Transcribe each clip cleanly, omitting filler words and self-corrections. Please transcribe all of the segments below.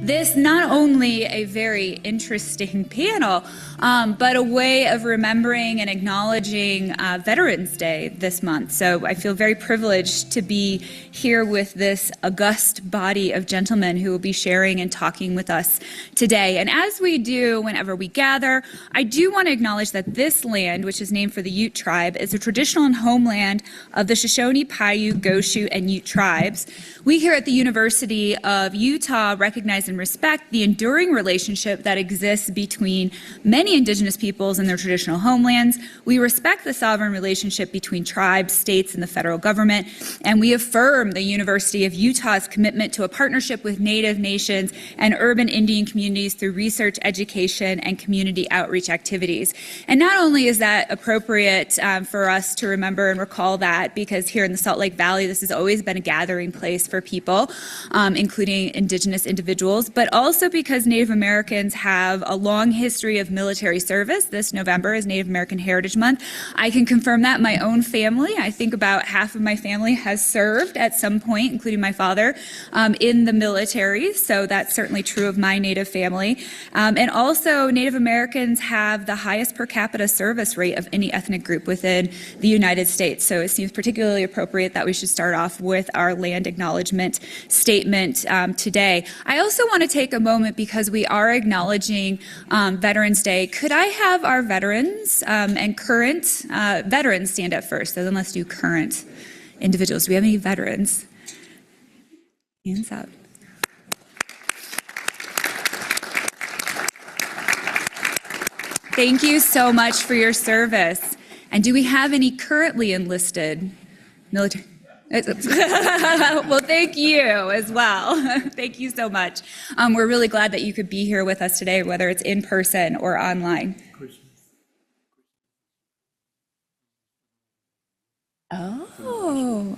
This not only a very interesting panel, but a way of remembering and acknowledging Veterans Day this month. So I feel very privileged to be here with this august body of gentlemen who will be sharing and talking with us today. And as we do whenever we gather, I do want to acknowledge that this land, which is named for the Ute tribe, is a traditional and homeland of the Shoshone, Paiute, Goshu, and Ute tribes. We here at the University of Utah recognize and respect the enduring relationship that exists between many indigenous peoples and their traditional homelands. We respect the sovereign relationship between tribes, states, and the federal government, and we affirm the University of Utah's commitment to a partnership with Native nations and urban Indian communities through research, education, and community outreach activities. And not only is that appropriate for us to remember and recall that, because here in the Salt Lake Valley, this has always been a gathering place for people, including indigenous individuals, but also because Native Americans have a long history of military service. This November is Native American Heritage Month. I can confirm that my own family, I think about half of my family has served at some point, including my father, in the military. So that's certainly true of my Native family. And also Native Americans have the highest per capita service rate of any ethnic group within the United States. So it seems particularly appropriate that we should start off with our land acknowledgement statement today. I also want to take a moment, because we are acknowledging Veterans Day. Could I have our veterans and current veterans stand up first? So then let's do current individuals. Do we have any veterans? Hands up. Thank you so much for your service. And do we have any currently enlisted military? Well, thank you as well. Thank you so much. We're really glad that you could be here with us today, whether it's in person or online.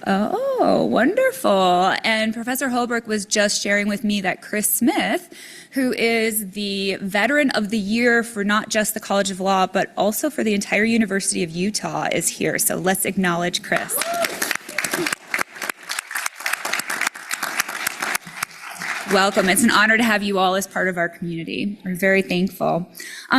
Oh, wonderful. And Professor Holbrook was just sharing with me that Chris Smith, who is the Veteran of the Year for not just the College of Law, but also for the entire University of Utah, is here. So let's acknowledge Chris. Welcome. It's an honor to have you all as part of our community. We're very thankful.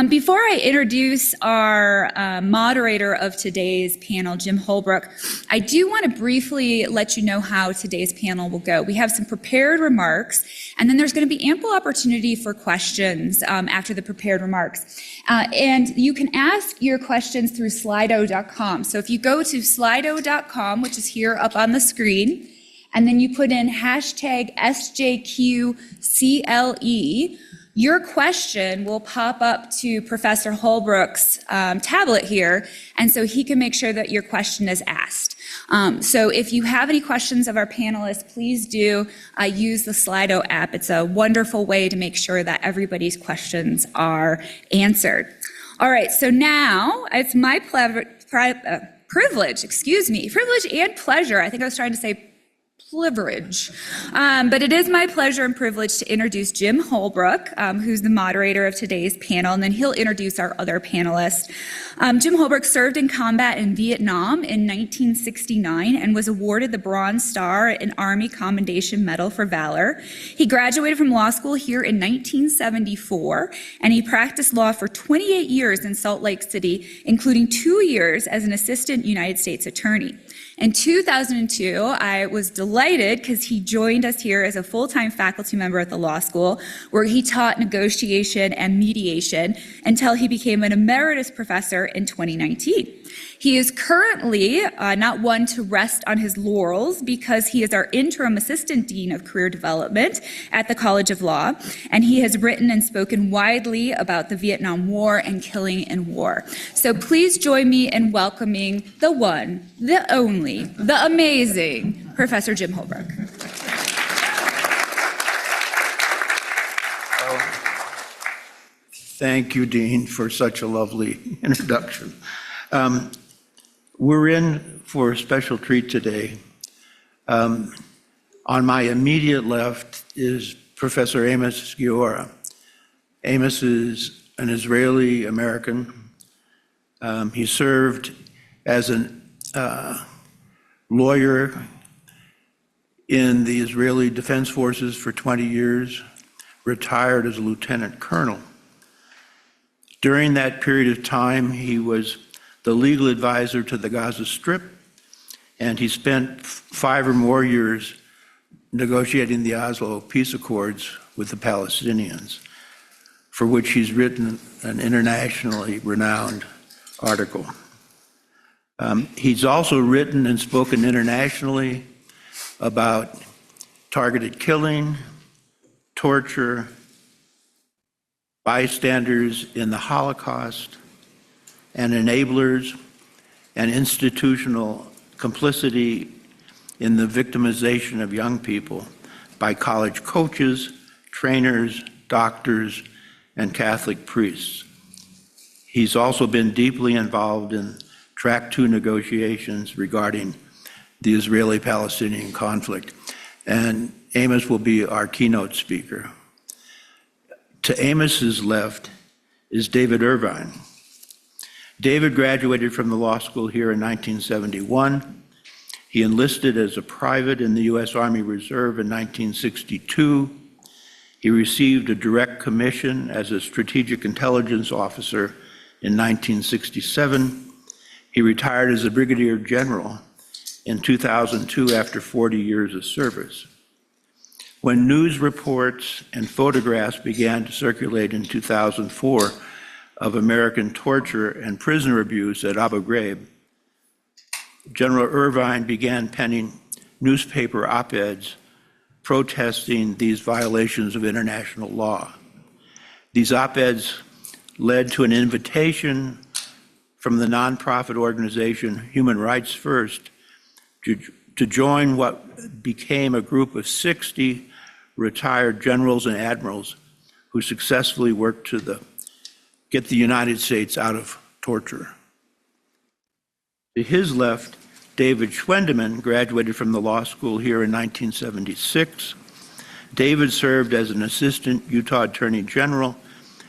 Before I introduce our moderator of today's panel, Jim Holbrook, I do want to briefly let you know how today's panel will go. We have some prepared remarks, and then there's going to be ample opportunity for questions after the prepared remarks. And you can ask your questions through slido.com. So if you go to slido.com, which is here up on the screen, and then you put in hashtag SJQCLE, your question will pop up to Professor Holbrook's tablet here, and so he can make sure that your question is asked. So if you have any questions of our panelists, please do use the Slido app. It's a wonderful way to make sure that everybody's questions are answered. All right, so now it's my privilege and pleasure. I think I was trying to say privilege. But it is my pleasure and privilege to introduce Jim Holbrook, who's the moderator of today's panel, and then he'll introduce our other panelists. Jim Holbrook served in combat in Vietnam in 1969 and was awarded the Bronze Star and Army Commendation Medal for Valor. He graduated from law school here in 1974, and he practiced law for 28 years in Salt Lake City, including 2 years as an assistant United States attorney. In 2002, I was delighted because he joined us here as a full-time faculty member at the law school, where he taught negotiation and mediation until he became an emeritus professor in 2019. He is currently not one to rest on his laurels, because he is our interim assistant dean of career development at the College of Law, and he has written and spoken widely about the Vietnam War and killing in war. So please join me in welcoming the one, the only, the amazing Professor Jim Holbrook. Thank you, Dean, for such a lovely introduction. We're in for a special treat today. On my immediate left is Professor Amos Giora. Amos is an Israeli-American. He served as a lawyer in the Israeli Defense Forces for 20 years, retired as a lieutenant colonel. During that period of time, he was the legal advisor to the Gaza Strip, and he spent 5 or more years negotiating the Oslo peace accords with the Palestinians, for which he's written an internationally renowned article. He's also written and spoken internationally about targeted killing, torture, bystanders in the Holocaust, and enablers and institutional complicity in the victimization of young people by college coaches, trainers, doctors, and Catholic priests. He's also been deeply involved in Track 2 negotiations regarding the Israeli-Palestinian conflict, and Amos will be our keynote speaker. To Amos's left is David Irvine. David graduated from the law school here in 1971. He enlisted as a private in the U.S. Army Reserve in 1962. He received a direct commission as a strategic intelligence officer in 1967. He retired as a brigadier general in 2002 after 40 years of service. When news reports and photographs began to circulate in 2004 of American torture and prisoner abuse at Abu Ghraib, General Irvine began penning newspaper op-eds protesting these violations of international law. These op-eds led to an invitation from the nonprofit organization Human Rights First to join what became a group of 60 retired generals and admirals who successfully worked to get the United States out of torture. To his left, David Schwendeman graduated from the law school here in 1976. David served as an assistant Utah Attorney General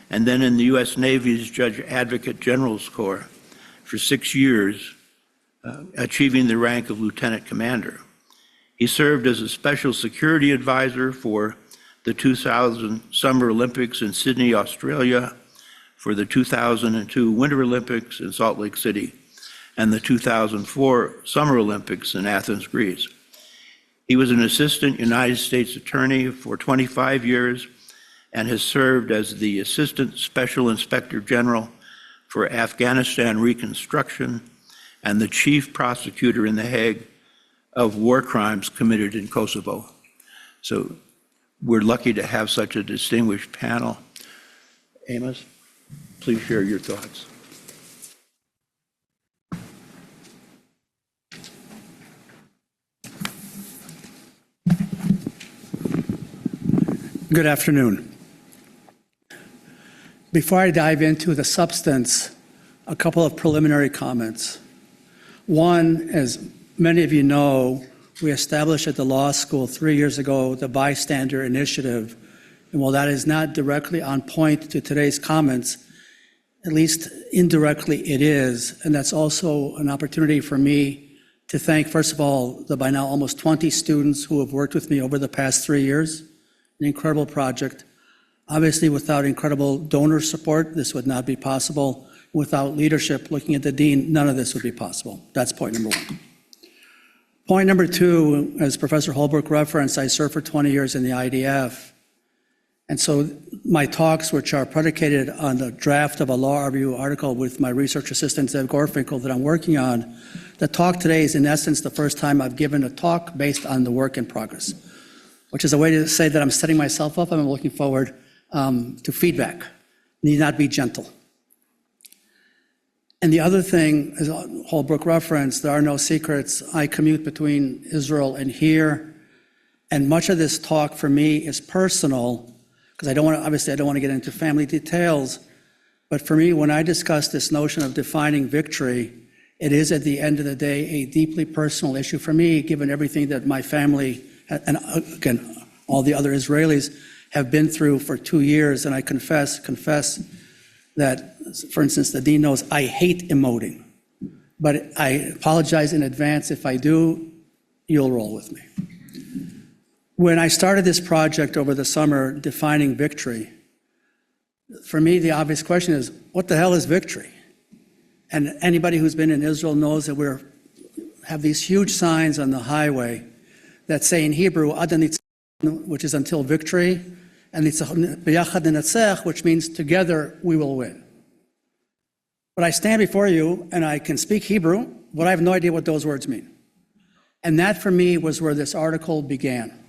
and then in the U.S. Navy's Judge Advocate General's Corps for 6 years, achieving the rank of lieutenant commander. He served as a special security advisor for the 2000 Summer Olympics in Sydney, Australia, for the 2002 Winter Olympics in Salt Lake City, and the 2004 Summer Olympics in Athens, Greece. He was an assistant United States attorney for 25 years and has served as the Assistant Special Inspector General for Afghanistan Reconstruction and the Chief Prosecutor in The Hague of war crimes committed in Kosovo. So we're lucky to have such a distinguished panel. Amos, please share your thoughts. Good afternoon. Before I dive into the substance, a couple of preliminary comments. One, as many of you know, we established at the law school 3 years ago the Bystander Initiative. And while that is not directly on point to today's comments, at least indirectly it is. And that's also an opportunity for me to thank, first of all, the by now almost 20 students who have worked with me over the past 3 years. An incredible project. Obviously, without incredible donor support, this would not be possible. Without leadership, looking at the dean, none of this would be possible. That's point number one. Point number two, as Professor Holbrook referenced, I served for 20 years in the IDF. And so my talks, which are predicated on the draft of a law review article with my research assistant, Zev Gorfinkel, that I'm working on, the talk today is in essence the first time I've given a talk based on the work in progress, which is a way to say that I'm setting myself up and I'm looking forward to feedback. Need not be gentle. And the other thing, as Holbrook referenced, there are no secrets. I commute between Israel and here, and much of this talk for me is personal, because I don't want to get into family details, but for me, when I discuss this notion of defining victory, it is at the end of the day a deeply personal issue for me, given everything that my family, and again, all the other Israelis, have been through for 2 years, and I confess that, for instance, the dean knows I hate emoting, but I apologize in advance if I do, you'll roll with me. When I started this project over the summer, defining victory, for me, the obvious question is, what the hell is victory? And anybody who's been in Israel knows that we have these huge signs on the highway that say in Hebrew, Ad Hanitzchon, which is until victory, and B'yachad Nenatzech, which means together we will win. But I stand before you and I can speak Hebrew, but I have no idea what those words mean. And that for me was where this article began.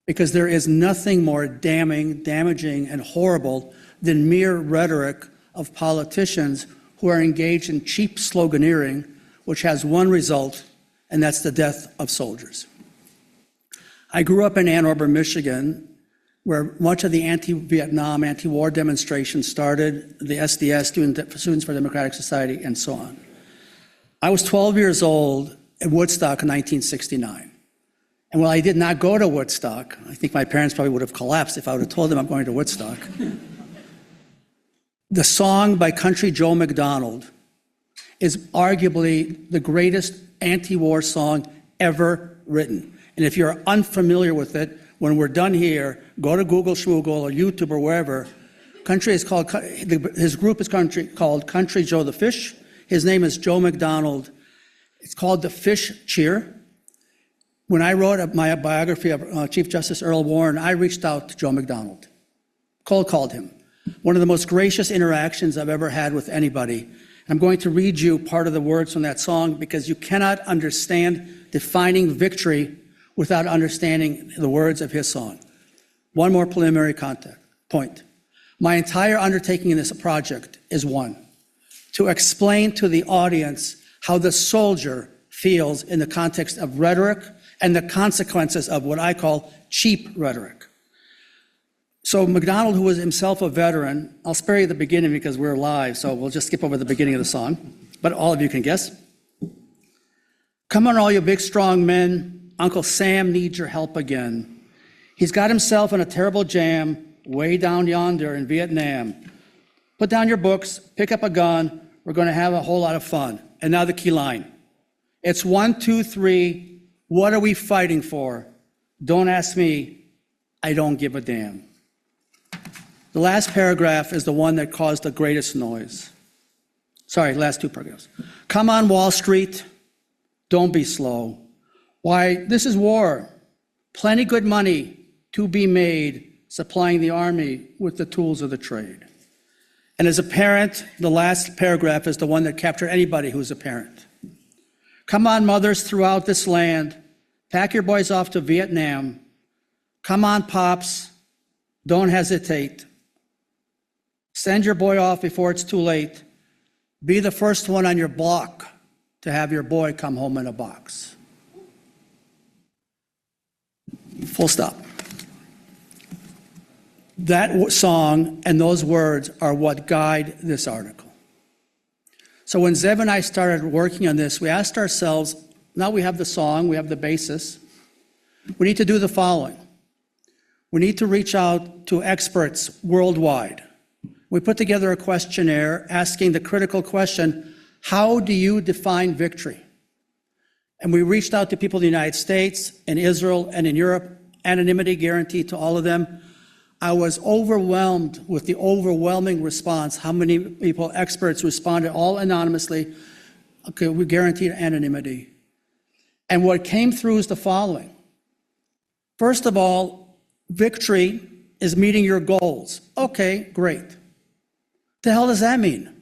Because there is nothing more damning, damaging, and horrible than mere rhetoric of politicians who are engaged in cheap sloganeering, which has one result, and that's the death of soldiers. I grew up in Ann Arbor, Michigan, where much of the anti-Vietnam, anti-war demonstrations started, the SDS, Students for Democratic Society, and so on. I was 12 years old at Woodstock in 1969. And while I did not go to Woodstock, I think my parents probably would have collapsed if I would have told them I'm going to Woodstock. The song by Country Joe McDonald is arguably the greatest anti-war song ever written. And if you're unfamiliar with it, when we're done here, go to Google Schmoogle or YouTube or wherever. His group is called Country Joe the Fish. His name is Joe McDonald. It's called the Fish Cheer. When I wrote my biography of Chief Justice Earl Warren, I reached out to Joe McDonald, cold called him. One of the most gracious interactions I've ever had with anybody. I'm going to read you part of the words from that song because you cannot understand defining victory without understanding the words of his song. One more preliminary point. My entire undertaking in this project is one, to explain to the audience how the soldier feels in the context of rhetoric and the consequences of what I call cheap rhetoric. So McDonald, who was himself a veteran, I'll spare you the beginning because we're live, so we'll just skip over the beginning of the song, but all of you can guess. Come on, all you big, strong men, Uncle Sam needs your help again. He's got himself in a terrible jam way down yonder in Vietnam. Put down your books, pick up a gun, we're going to have a whole lot of fun. And now the key line. It's 1, 2, 3, what are we fighting for? Don't ask me, I don't give a damn. The last paragraph is the one that caused the greatest noise. Sorry, last two paragraphs. Come on, Wall Street, don't be slow. Why, this is war. Plenty good money to be made, supplying the army with the tools of the trade. And as a parent, the last paragraph is the one that captured anybody who's a parent. Come on, mothers throughout this land, pack your boys off to Vietnam. Come on, pops, don't hesitate. Send your boy off before it's too late. Be the first one on your block to have your boy come home in a box. Full stop. That song and those words are what guide this article. So when Zev and I started working on this, we asked ourselves, now we have the song, we have the basis. We need to do the following. We need to reach out to experts worldwide. We put together a questionnaire asking the critical question, how do you define victory? And we reached out to people in the United States, in Israel, and in Europe, anonymity guaranteed to all of them. I was overwhelmed with the overwhelming response, how many people, experts, responded all anonymously. Okay, we guaranteed anonymity. And what came through is the following. First of all, victory is meeting your goals. Okay, great. The hell does that mean?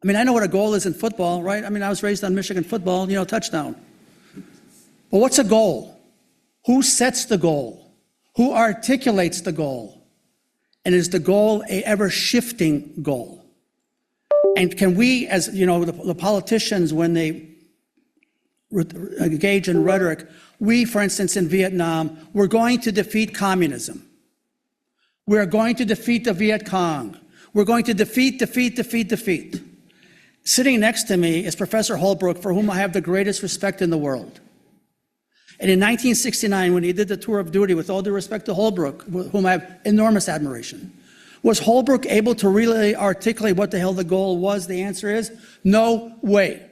I mean, I know what a goal is in football, right? I mean, I was raised on Michigan football, touchdown. But what's a goal? Who sets the goal? Who articulates the goal? And is the goal a ever-shifting goal? And can we, as the politicians, when they engage in rhetoric, we, for instance, in Vietnam, we're going to defeat communism. We're going to defeat the Viet Cong. We're going to defeat. Sitting next to me is Professor Holbrook, for whom I have the greatest respect in the world. And in 1969, when he did the tour of duty, with all due respect to Holbrook, whom I have enormous admiration, was Holbrook able to really articulate what the hell the goal was? The answer is no way.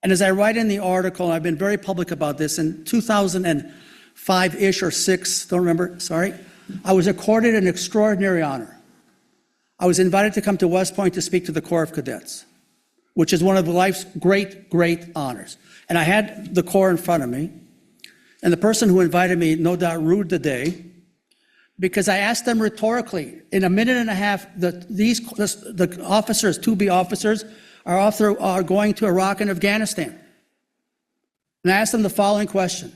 And as I write in the article, I've been very public about this, in 2005-ish or 6, don't remember, sorry, I was accorded an extraordinary honor. I was invited to come to West Point to speak to the Corps of Cadets, which is one of life's great, great honors. And I had the Corps in front of me, and the person who invited me no doubt rued the day, because I asked them rhetorically, in a minute and a half, the officers, to-be officers, are going to Iraq and Afghanistan. And I asked them the following question.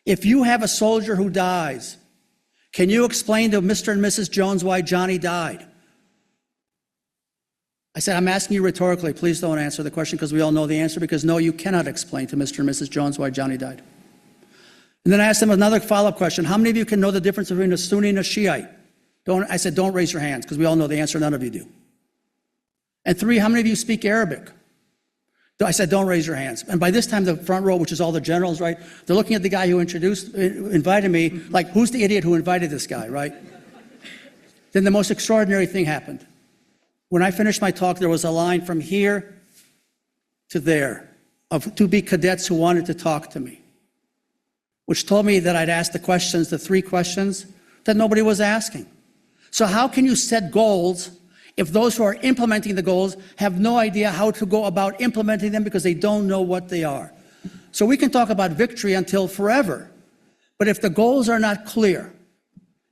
If you have a soldier who dies, can you explain to Mr. and Mrs. Jones why Johnny died? I said, I'm asking you rhetorically, please don't answer the question because we all know the answer, because no, you cannot explain to Mr. and Mrs. Jones why Johnny died. And then I asked them another follow-up question. How many of you can know the difference between a Sunni and a Shiite? I said, don't raise your hands because we all know the answer, none of you do. And 3, how many of you speak Arabic? I said, don't raise your hands. And by this time, the front row, which is all the generals, right? They're looking at the guy who invited me, like, who's the idiot who invited this guy, right? Then the most extraordinary thing happened. When I finished my talk, there was a line from here to there of to-be cadets who wanted to talk to me, which told me that I'd asked the 3 questions that nobody was asking. So how can you set goals if those who are implementing the goals have no idea how to go about implementing them because they don't know what they are? So we can talk about victory until forever, but if the goals are not clear,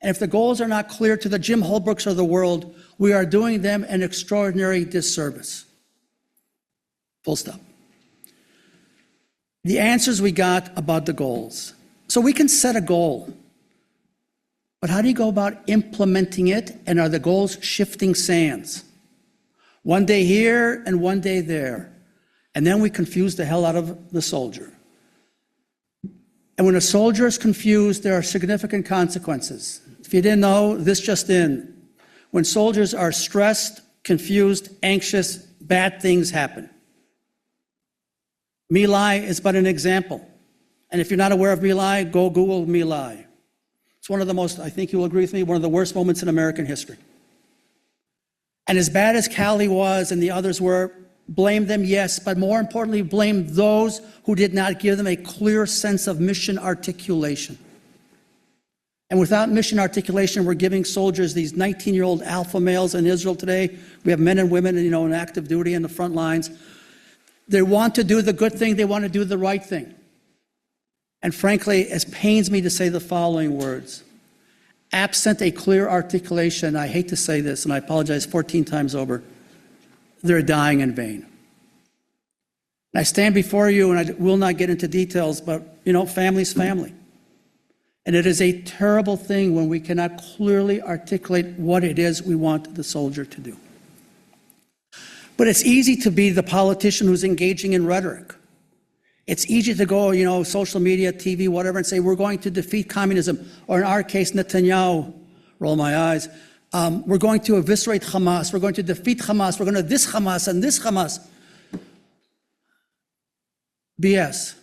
and if the goals are not clear to the Jim Holbrooks of the world, we are doing them an extraordinary disservice. Full stop. The answers we got about the goals. So we can set a goal, but how do you go about implementing it? And are the goals shifting sands? One day here and one day there. And then we confuse the hell out of the soldier. And when a soldier is confused, there are significant consequences. If you didn't know, this just in. When soldiers are stressed, confused, anxious, bad things happen. My Lai is but an example. And if you're not aware of My Lai, go Google My Lai. It's one of the most, I think you'll agree with me, one of the worst moments in American history. And as bad as Cali was and the others were, blame them, yes, but more importantly, blame those who did not give them a clear sense of mission articulation. And without mission articulation, we're giving soldiers, these 19-year-old alpha males in Israel today. We have men and women, in active duty in the front lines. They want to do the good thing. They want to do the right thing. And frankly, it pains me to say the following words. Absent a clear articulation, I hate to say this, and I apologize 14 times over, they're dying in vain. And I stand before you, and I will not get into details, but, family's family. And it is a terrible thing when we cannot clearly articulate what it is we want the soldier to do. But it's easy to be the politician who's engaging in rhetoric. It's easy to go, social media, TV, whatever, and say, we're going to defeat communism. Or in our case, Netanyahu, roll my eyes, we're going to eviscerate Hamas. We're going to defeat Hamas. We're going to this Hamas and this Hamas. BS.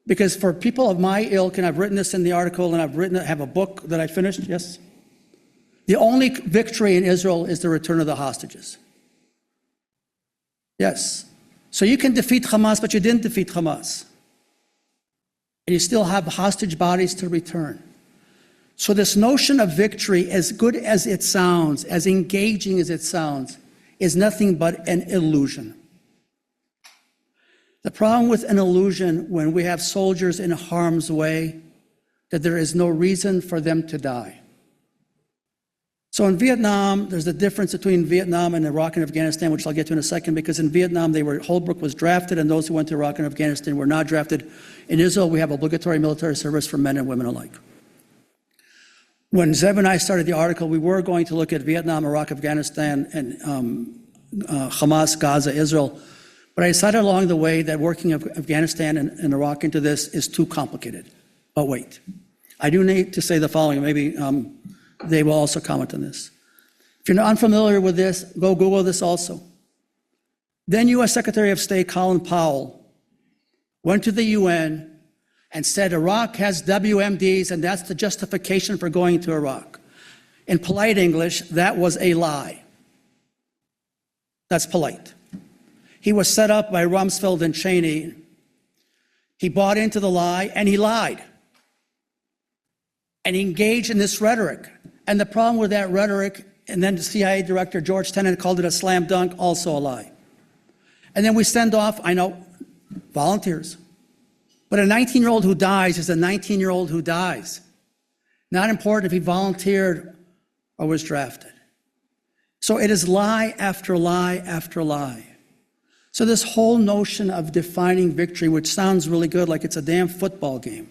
Because for people of my ilk, and I've written this in the article, and I have a book that I finished, yes? The only victory in Israel is the return of the hostages. Yes. So you can defeat Hamas, but you didn't defeat Hamas. And you still have hostage bodies to return. So this notion of victory, as good as it sounds, as engaging as it sounds, is nothing but an illusion. The problem with an illusion when we have soldiers in harm's way, that there is no reason for them to die. So in Vietnam, there's a difference between Vietnam and Iraq and Afghanistan, which I'll get to in a second, because in Vietnam, Holbrook was drafted, and those who went to Iraq and Afghanistan were not drafted. In Israel, we have obligatory military service for men and women alike. When Zev and I started the article, we were going to look at Vietnam, Iraq, Afghanistan, and Hamas, Gaza, Israel. But I decided along the way that working Afghanistan and Iraq into this is too complicated. But wait, I do need to say the following. Maybe they will also comment on this. If you're not unfamiliar with this, go Google this also. Then U.S. Secretary of State Colin Powell went to the UN and said Iraq has WMDs and that's the justification for going to Iraq. In polite English, that was a lie. That's polite. He was set up by Rumsfeld and Cheney. He bought into the lie and he lied. And he engaged in this rhetoric. And the problem with that rhetoric, and then the CIA director George Tenet called it a slam dunk, also a lie. And then we send off, I know, volunteers. But a 19-year-old who dies is a 19-year-old who dies. Not important if he volunteered or was drafted. So it is lie after lie after lie. So this whole notion of defining victory, which sounds really good, like it's a damn football game,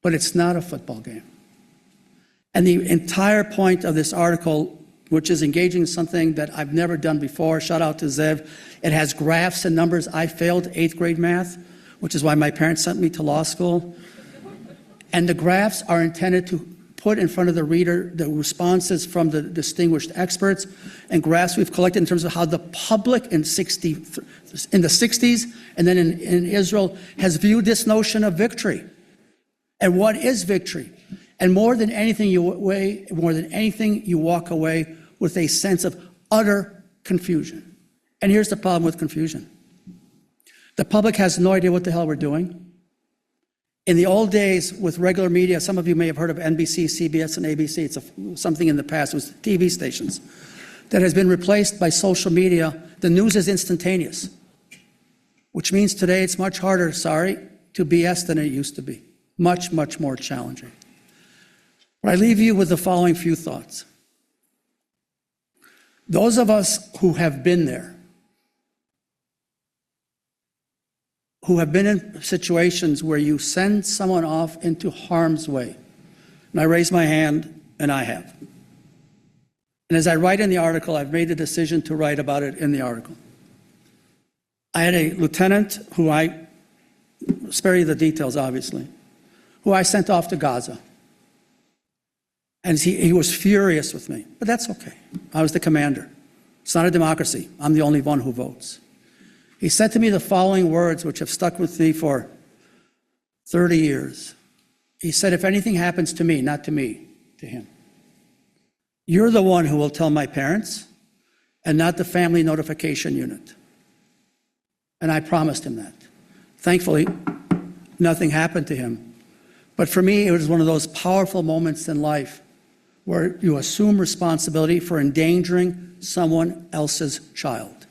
but it's not a football game. And the entire point of this article, which is engaging in something that I've never done before, shout out to Zev, it has graphs and numbers. I failed 8th grade math, which is why my parents sent me to law school. And the graphs are intended to put in front of the reader the responses from the distinguished experts and graphs we've collected in terms of how the public in the 60s and then in Israel has viewed this notion of victory. And what is victory? And more than anything, you walk away with a sense of utter confusion. And here's the problem with confusion. The public has no idea what the hell we're doing. In the old days with regular media, some of you may have heard of NBC, CBS, and ABC. It's something in the past. It was TV stations that has been replaced by social media. The news is instantaneous, which means today it's much harder, to BS than it used to be. Much, much more challenging. But I leave you with the following few thoughts. Those of us who have been there, who have been in situations where you send someone off into harm's way, and I raise my hand, and I have. And as I write in the article, I've made the decision to write about it in the article. I had a lieutenant who I spare you the details, obviously, who I sent off to Gaza. And he was furious with me, but that's okay. I was the commander. It's not a democracy. I'm the only one who votes. He said to me the following words, which have stuck with me for 30 years. He said, if anything happens to me, not to me, to him, you're the one who will tell my parents and not the family notification unit. And I promised him that. Thankfully, nothing happened to him. But for me, it was one of those powerful moments in life where you assume responsibility for endangering someone else's child.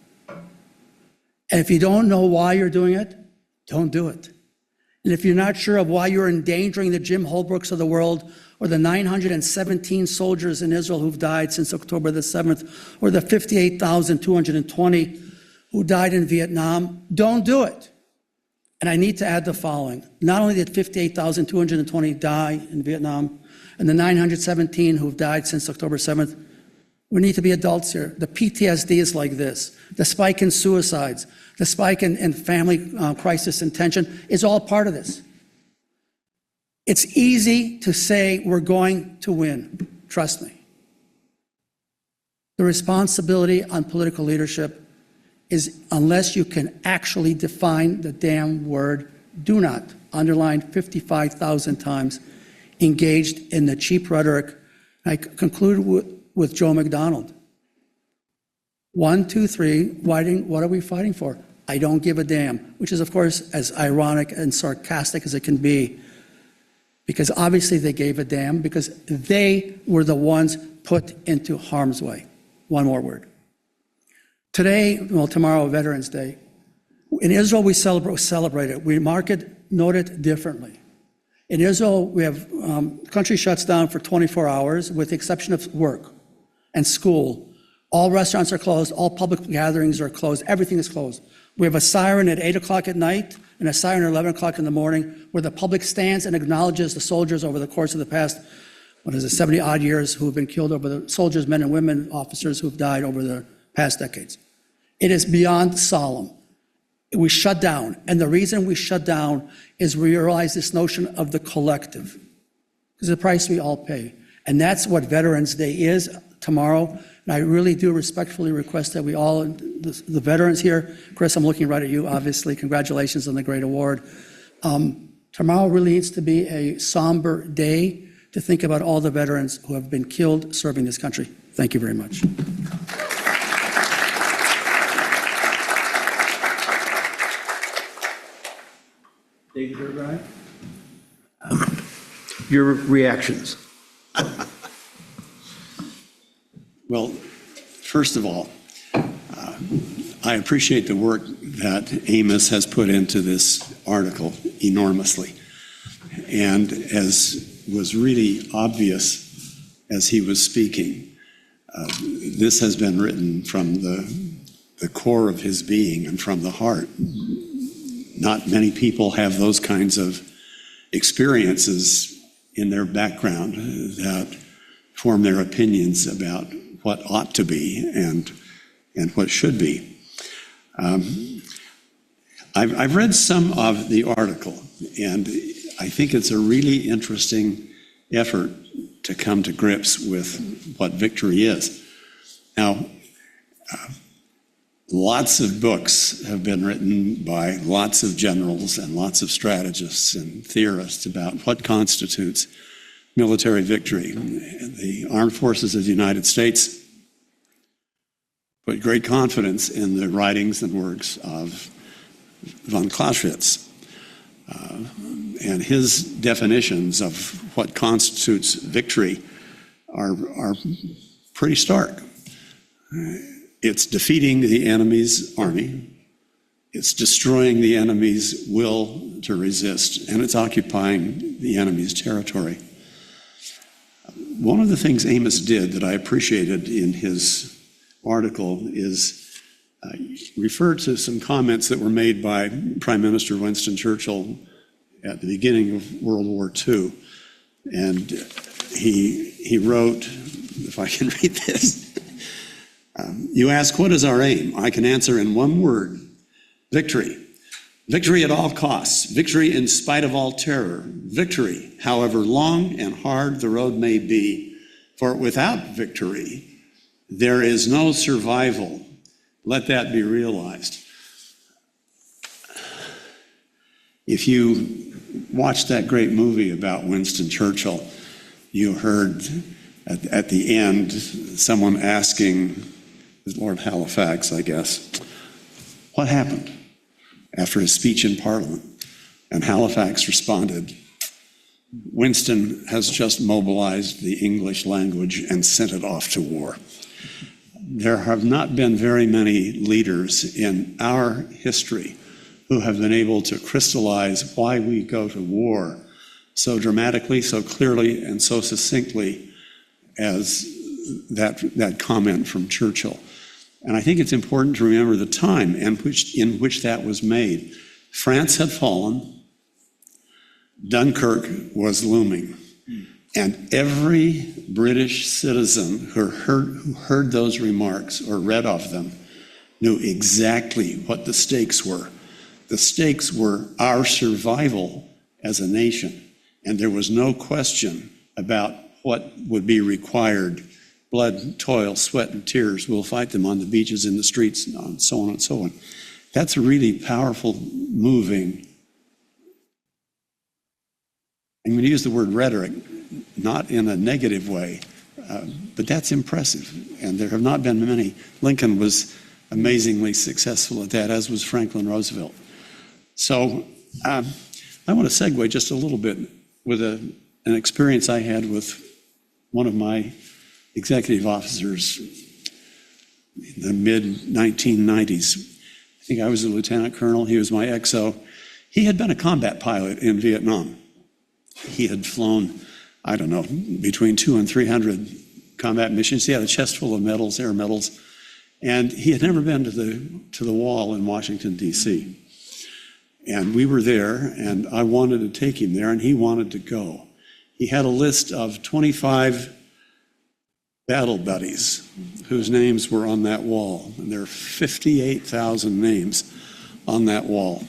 And if you don't know why you're doing it, don't do it. And if you're not sure of why you're endangering the Jim Holbrooks of the world, or the 917 soldiers in Israel who've died since October the 7th, or the 58,220 who died in Vietnam, don't do it. And I need to add the following. Not only did 58,220 die in Vietnam, and the 917 who've died since October 7th, we need to be adults here. The PTSD is like this. The spike in suicides, the spike in family crisis and tension is all part of this. It's easy to say we're going to win. Trust me. The responsibility on political leadership is, unless you can actually define the damn word, do not, underlined 55,000 times, engaged in the cheap rhetoric. I conclude with Joe McDonald. 1, 2, 3, what are we fighting for? I don't give a damn, which is, of course, as ironic and sarcastic as it can be, because obviously they gave a damn, because they were the ones put into harm's way. One more word. Today, well, tomorrow, Veterans Day, in Israel, we celebrate it. We mark it, note it differently. In Israel, we have, the country shuts down for 24 hours, with the exception of work and school. All restaurants are closed, all public gatherings are closed, everything is closed. We have a siren at 8 o'clock at night and a siren at 11 o'clock in the morning, where the public stands and acknowledges the soldiers over the course of the past, 70 odd years, who have been killed, over the soldiers, men and women, officers who've died over the past decades. It is beyond solemn. We shut down, and the reason we shut down is we realize this notion of the collective. It's the price we all pay. And that's what Veterans Day is, tomorrow. And I really do respectfully request that we all, the veterans here, Chris, I'm looking right at you, obviously. Congratulations on the great award. Tomorrow really needs to be a somber day to think about all the veterans who have been killed serving this country. Thank you very much. David O'Brien? Your reactions. Well, first of all, I appreciate the work that Amos has put into this article enormously. And as was really obvious as he was speaking, this has been written from the core of his being and from the heart. Not many people have those kinds of experiences in their background that form their opinions about what ought to be and what should be. I've read some of the article, and I think it's a really interesting effort to come to grips with what victory is. Now, lots of books have been written by lots of generals and lots of strategists and theorists about what constitutes military victory. The Armed Forces of the United States put great confidence in the writings and works of von Clausewitz. And his definitions of what constitutes victory are pretty stark. It's defeating the enemy's army, it's destroying the enemy's will to resist, and it's occupying the enemy's territory. One of the things Amos did that I appreciated in his article is refer to some comments that were made by Prime Minister Winston Churchill at the beginning of World War II. And he wrote, if I can read this, you ask, what is our aim? I can answer in one word: victory. Victory at all costs. Victory in spite of all terror. Victory, however long and hard the road may be. For without victory, there is no survival. Let that be realized. If you watched that great movie about Winston Churchill, you heard at the end someone asking Lord Halifax, I guess, what happened after his speech in Parliament? And Halifax responded, Winston has just mobilized the English language and sent it off to war. There have not been very many leaders in our history who have been able to crystallize why we go to war so dramatically, so clearly, and so succinctly as that comment from Churchill. And I think it's important to remember the time in which that was made. France had fallen, Dunkirk was looming, and every British citizen who heard those remarks or read of them knew exactly what the stakes were. The stakes were our survival as a nation, and there was no question about what would be required. Blood, toil, sweat, and tears. We'll fight them on the beaches, in the streets, and so on and so on. That's a really powerful, moving. I'm going to use the word rhetoric, not in a negative way, but that's impressive. And there have not been many. Lincoln was amazingly successful at that, as was Franklin Roosevelt. So I want to segue just a little bit with an experience I had with one of my executive officers in the mid-1990s. I think I was a lieutenant colonel. He was my XO. He had been a combat pilot in Vietnam. He had flown, I don't know, between 200 and 300 combat missions. He had a chest full of medals, air medals, and he had never been to the wall in Washington, D.C. And we were there, and I wanted to take him there, and he wanted to go. He had a list of 25 battle buddies whose names were on that wall. And there are 58,000 names on that wall.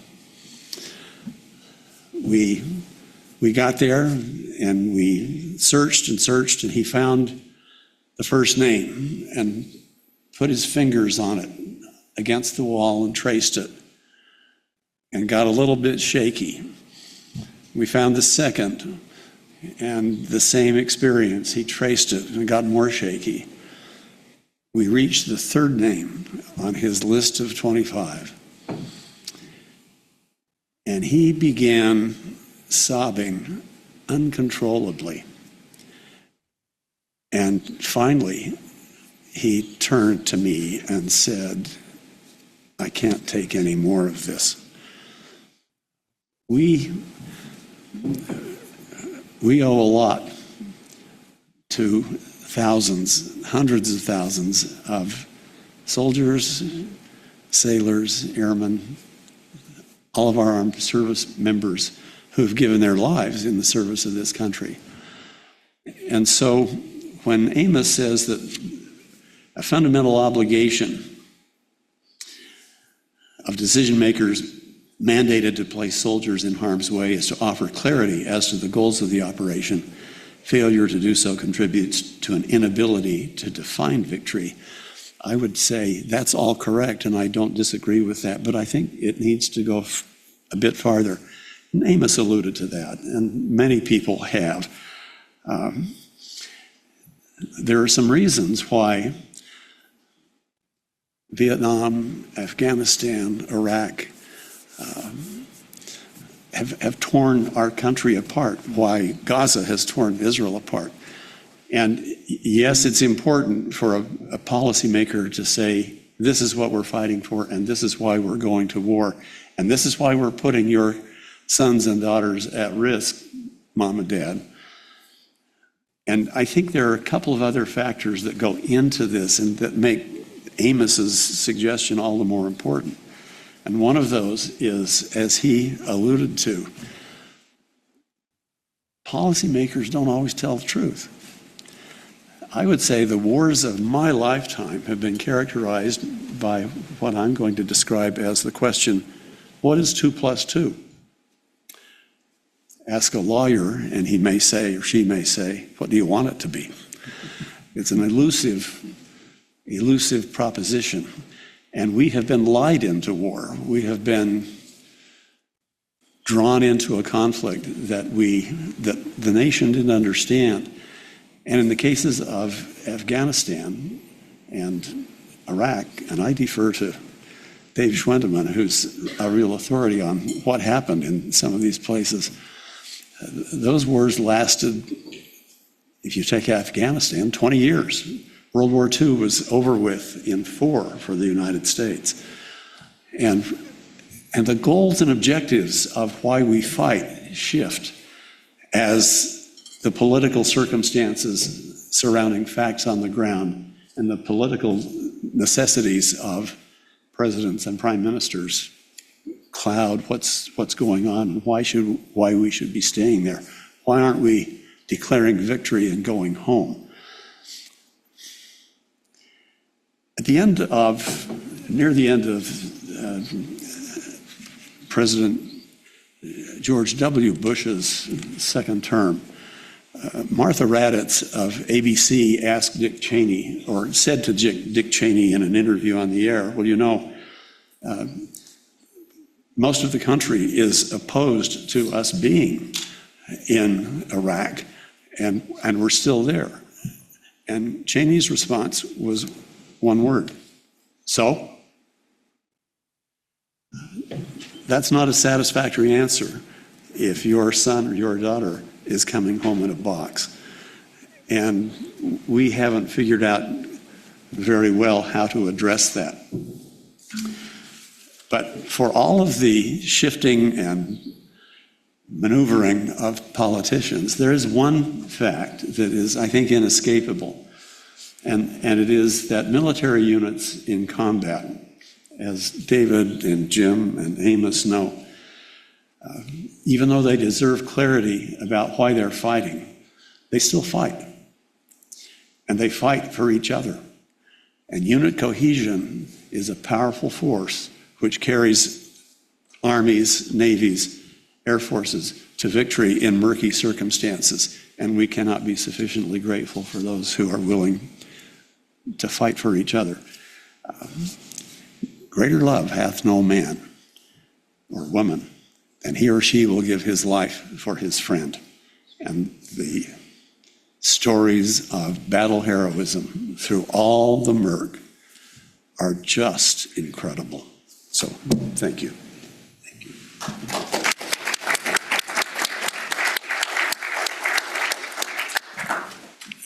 We got there and we searched and searched, and he found the first name and put his fingers on it against the wall and traced it and got a little bit shaky. We found the second and the same experience. He traced it and got more shaky. We reached the third name on his list of 25. And he began sobbing uncontrollably. And finally, he turned to me and said, "I can't take any more of this." We owe a lot to thousands, hundreds of thousands of soldiers, sailors, airmen, all of our armed service members who have given their lives in the service of this country. And so when Amos says that a fundamental obligation of decision makers mandated to place soldiers in harm's way is to offer clarity as to the goals of the operation, failure to do so contributes to an inability to define victory. I would say that's all correct, and I don't disagree with that, but I think it needs to go a bit farther. And Amos alluded to that, and many people have. There are some reasons why Vietnam, Afghanistan, Iraq have torn our country apart, why Gaza has torn Israel apart. And yes, it's important for a policymaker to say, this is what we're fighting for, and this is why we're going to war, and this is why we're putting your sons and daughters at risk, Mom and Dad. And I think there are a couple of other factors that go into this and that make Amos's suggestion all the more important. And one of those is, as he alluded to, policymakers don't always tell the truth. I would say the wars of my lifetime have been characterized by what I'm going to describe as the question, what is 2 + 2? Ask a lawyer and he may say, or she may say, what do you want it to be? It's an elusive proposition. And we have been lied into war. We have been drawn into a conflict that the nation didn't understand. And in the cases of Afghanistan and Iraq, and I defer to Dave Schwendeman, who's a real authority on what happened in some of these places, those wars lasted, if you take Afghanistan, 20 years. World War II was over with in 4 for the United States. And the goals and objectives of why we fight shift as the political circumstances surrounding facts on the ground and the political necessities of presidents and prime ministers cloud what's going on and why we should be staying there. Why aren't we declaring victory and going home? Near the end of President George W. Bush's second term, Martha Raddatz of ABC asked Dick Cheney, or said to Dick Cheney in an interview on the air, well, you know, most of the country is opposed to us being in Iraq, and we're still there. And Cheney's response was one word: so? That's not a satisfactory answer if your son or your daughter is coming home in a box. And we haven't figured out very well how to address that. But for all of the shifting and maneuvering of politicians, there is one fact that is, I think, inescapable. And it is that military units in combat, as David and Jim and Amos know, even though they deserve clarity about why they're fighting, they still fight. And they fight for each other. And unit cohesion is a powerful force which carries armies, navies, air forces to victory in murky circumstances. And we cannot be sufficiently grateful for those who are willing to fight for each other. Greater love hath no man or woman than he or she will give his life for his friend. And the stories of battle heroism through all the MIRG are just incredible. So, thank you. Thank you.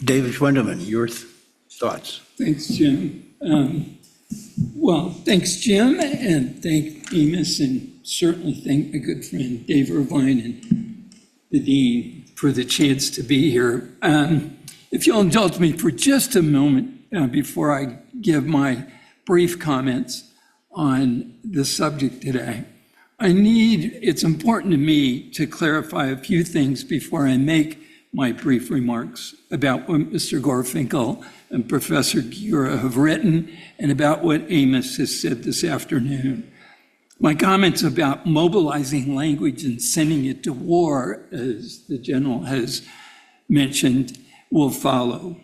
David Schwendeman, your thoughts? Thanks, Jim. Well, thanks, Jim, and thank Amos, and certainly thank my good friend Dave Irvine and the Dean for the chance to be here. If you'll indulge me for just a moment before I give my brief comments on the subject today, it's important to me to clarify a few things before I make my brief remarks about what Mr. Gorfinkel and Professor Gura have written and about what Amos has said this afternoon. My comments about mobilizing language and sending it to war, as the general has mentioned, will follow.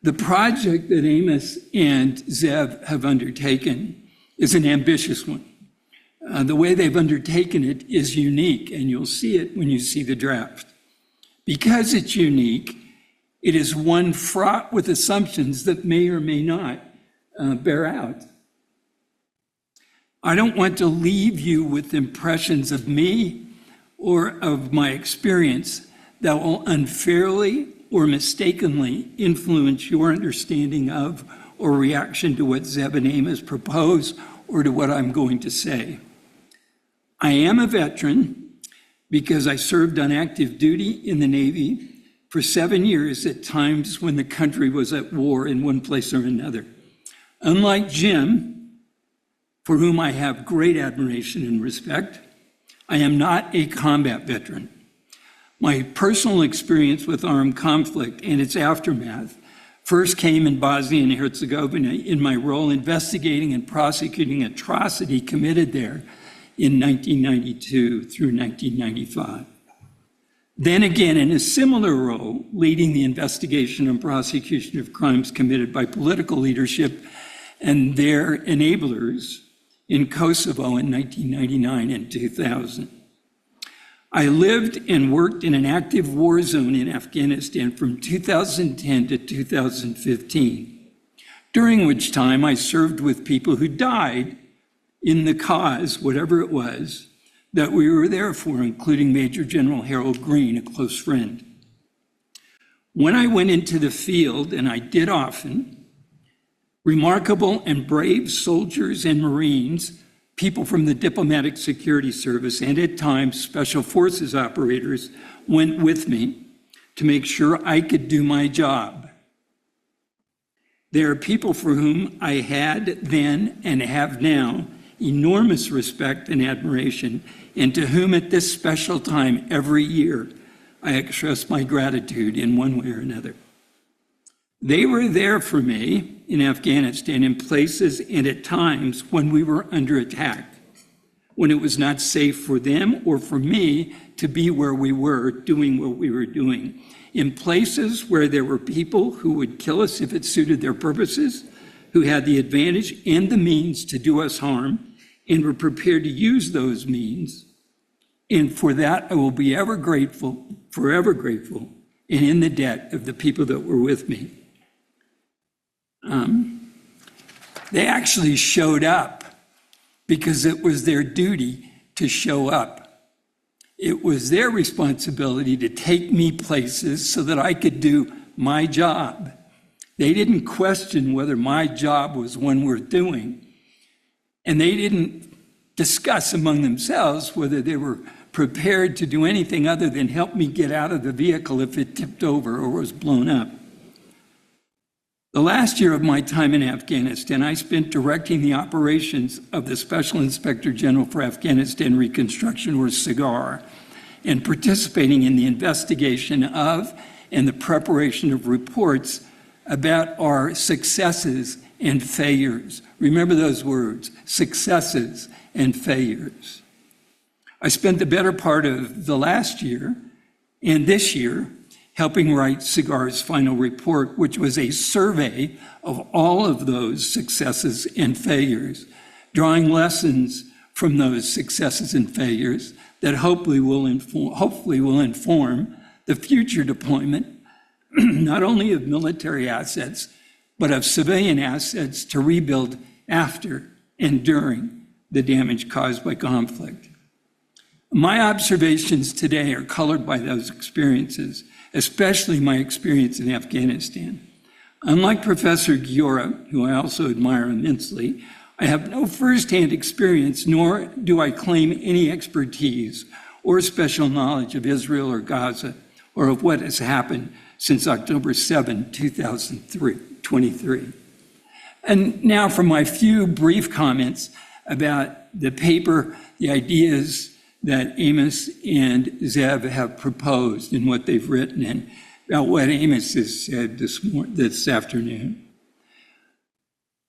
The project that Amos and Zev have undertaken is an ambitious one. The way they've undertaken it is unique, and you'll see it when you see the draft. Because it's unique, it is one fraught with assumptions that may or may not bear out. I don't want to leave you with impressions of me or of my experience that will unfairly or mistakenly influence your understanding of or reaction to what Zeb and Amos propose or to what I'm going to say. I am a veteran because I served on active duty in the Navy for 7 years at times when the country was at war in one place or another. Unlike Jim, for whom I have great admiration and respect, I am not a combat veteran. My personal experience with armed conflict and its aftermath first came in Bosnia and Herzegovina in my role investigating and prosecuting atrocity committed there in 1992 through 1995. Then again, in a similar role, leading the investigation and prosecution of crimes committed by political leadership and their enablers in Kosovo in 1999 and 2000. I lived and worked in an active war zone in Afghanistan from 2010 to 2015, during which time I served with people who died in the cause, whatever it was, that we were there for, including Major General Harold Green, a close friend. When I went into the field, and I did often, remarkable and brave soldiers and Marines, people from the Diplomatic Security Service, and at times Special Forces operators went with me to make sure I could do my job. There are people for whom I had then and have now enormous respect and admiration, and to whom at this special time every year I express my gratitude in one way or another. They were there for me in Afghanistan in places and at times when we were under attack, when it was not safe for them or for me to be where we were doing what we were doing, in places where there were people who would kill us if it suited their purposes, who had the advantage and the means to do us harm and were prepared to use those means. And for that, I will be ever grateful, forever grateful, and in the debt of the people that were with me. They actually showed up because it was their duty to show up. It was their responsibility to take me places so that I could do my job. They didn't question whether my job was one worth doing. And they didn't discuss among themselves whether they were prepared to do anything other than help me get out of the vehicle if it tipped over or was blown up. The last year of my time in Afghanistan, I spent directing the operations of the Special Inspector General for Afghanistan Reconstruction, or SIGAR, and participating in the investigation of and the preparation of reports about our successes and failures. Remember those words, successes and failures. I spent the better part of the last year and this year helping write SIGAR's final report, which was a survey of all of those successes and failures, drawing lessons from those successes and failures that hopefully will inform the future deployment, not only of military assets, but of civilian assets to rebuild after and during the damage caused by conflict. My observations today are colored by those experiences, especially my experience in Afghanistan. Unlike Professor Giora, who I also admire immensely, I have no firsthand experience, nor do I claim any expertise or special knowledge of Israel or Gaza, or of what has happened since October 7, 2023. And now for my few brief comments about the paper, the ideas that Amos and Zev have proposed and what they've written, and about what Amos has said this afternoon.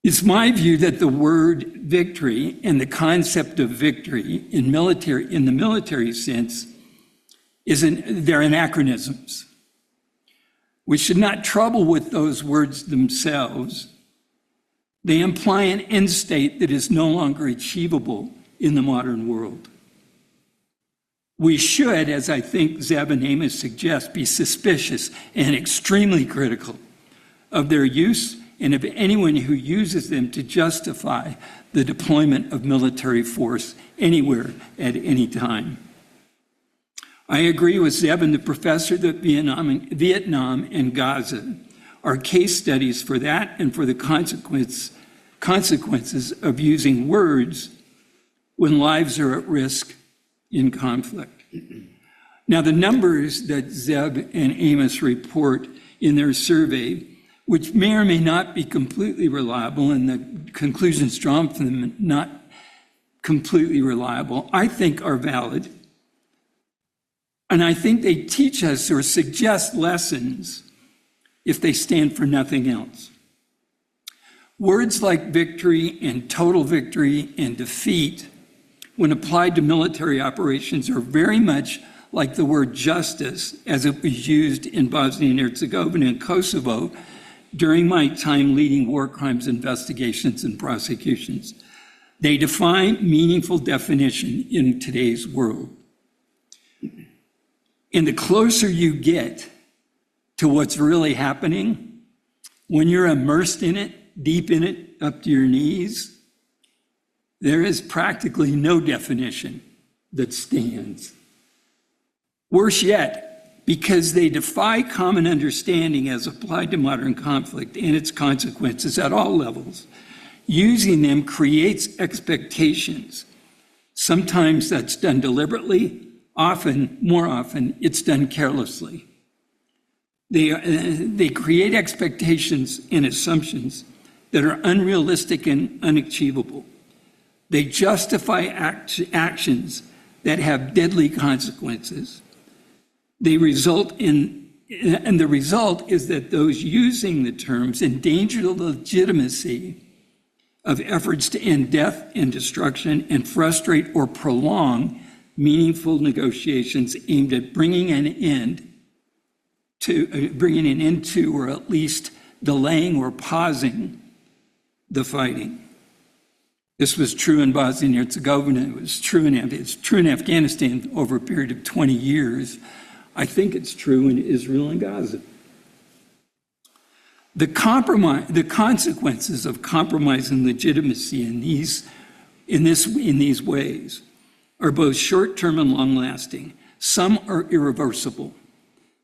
It's my view that the word victory and the concept of victory in the military sense they're anachronisms. We should not trouble with those words themselves. They imply an end state that is no longer achievable in the modern world. We should, as I think Zeb and Amos suggest, be suspicious and extremely critical of their use and of anyone who uses them to justify the deployment of military force anywhere at any time. I agree with Zeb and the professor that Vietnam and Gaza are case studies for that and for the consequences of using words when lives are at risk in conflict. Now, the numbers that Zeb and Amos report in their survey, which may or may not be completely reliable, and the conclusions drawn from them not completely reliable, I think are valid. And I think they teach us or suggest lessons if they stand for nothing else. Words like victory and total victory and defeat, when applied to military operations, are very much like the word justice as it was used in Bosnia and Herzegovina and Kosovo during my time leading war crimes investigations and prosecutions. They define meaningful definition in today's world. And the closer you get to what's really happening, when you're immersed in it, deep in it, up to your knees, there is practically no definition that stands. Worse yet, because they defy common understanding as applied to modern conflict and its consequences at all levels, using them creates expectations. Sometimes that's done deliberately, more often, it's done carelessly. They create expectations and assumptions that are unrealistic and unachievable. They justify actions that have deadly consequences. And the result is that those using the terms endanger the legitimacy of efforts to end death and destruction and frustrate or prolong meaningful negotiations aimed at bringing an end to, or at least delaying or pausing the fighting. This was true in Bosnia and Herzegovina. It's true in Afghanistan over a period of 20 years. I think it's true in Israel and Gaza. The consequences of compromising legitimacy in these ways are both short-term and long-lasting. Some are irreversible.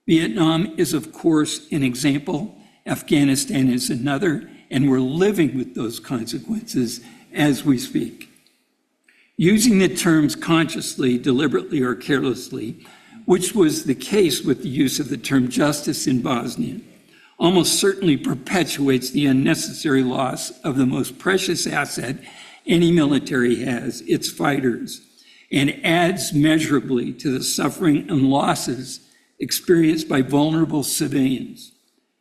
Vietnam is, of course, an example. Afghanistan is another, and we're living with those consequences as we speak. Using the terms consciously, deliberately, or carelessly, which was the case with the use of the term justice in Bosnia, almost certainly perpetuates the unnecessary loss of the most precious asset any military has, its fighters, and adds measurably to the suffering and losses experienced by vulnerable civilians,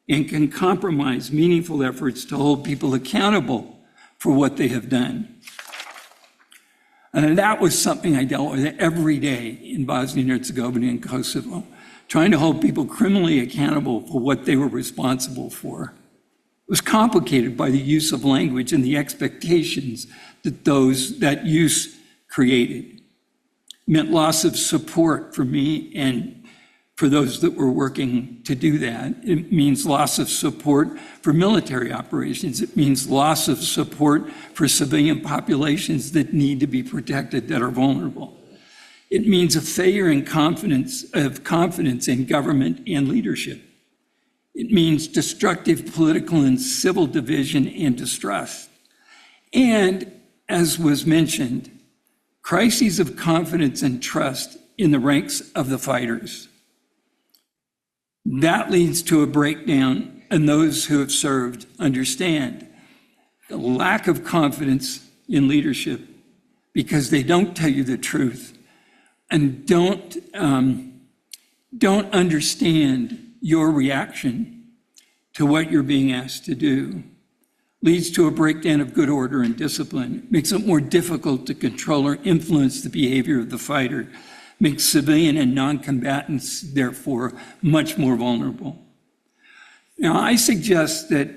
and can compromise meaningful efforts to hold people accountable for what they have done. And that was something I dealt with every day in Bosnia and Herzegovina and Kosovo, trying to hold people criminally accountable for what they were responsible for. It was complicated by the use of language and the expectations that that use created. It meant loss of support for me and for those that were working to do that. It means loss of support for military operations. It means loss of support for civilian populations that need to be protected, that are vulnerable. It means a failure in confidence in government and leadership. It means destructive political and civil division and distrust. And, as was mentioned, crises of confidence and trust in the ranks of the fighters. That leads to a breakdown, and those who have served understand the lack of confidence in leadership because they don't tell you the truth and don't understand your reaction to what you're being asked to do. Leads to a breakdown of good order and discipline. Makes it more difficult to control or influence the behavior of the fighter. Makes civilian and non-combatants, therefore, much more vulnerable. Now, I suggest that,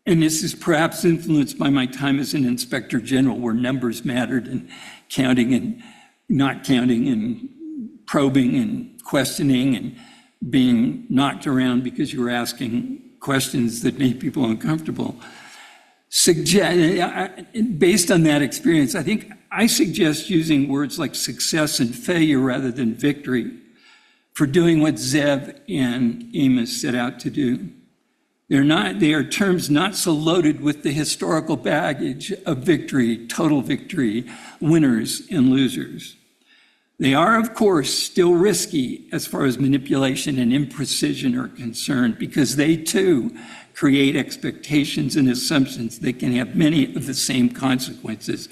and this is perhaps influenced by my time as an inspector general, where numbers mattered, and counting and not counting, and probing and questioning, and being knocked around because you were asking questions that made people uncomfortable. Based on that experience, I suggest using words like success and failure rather than victory for doing what Zev and Amos set out to do. They are terms not so loaded with the historical baggage of victory, total victory, winners and losers. They are, of course, still risky as far as manipulation and imprecision are concerned, because they too create expectations and assumptions that can have many of the same consequences.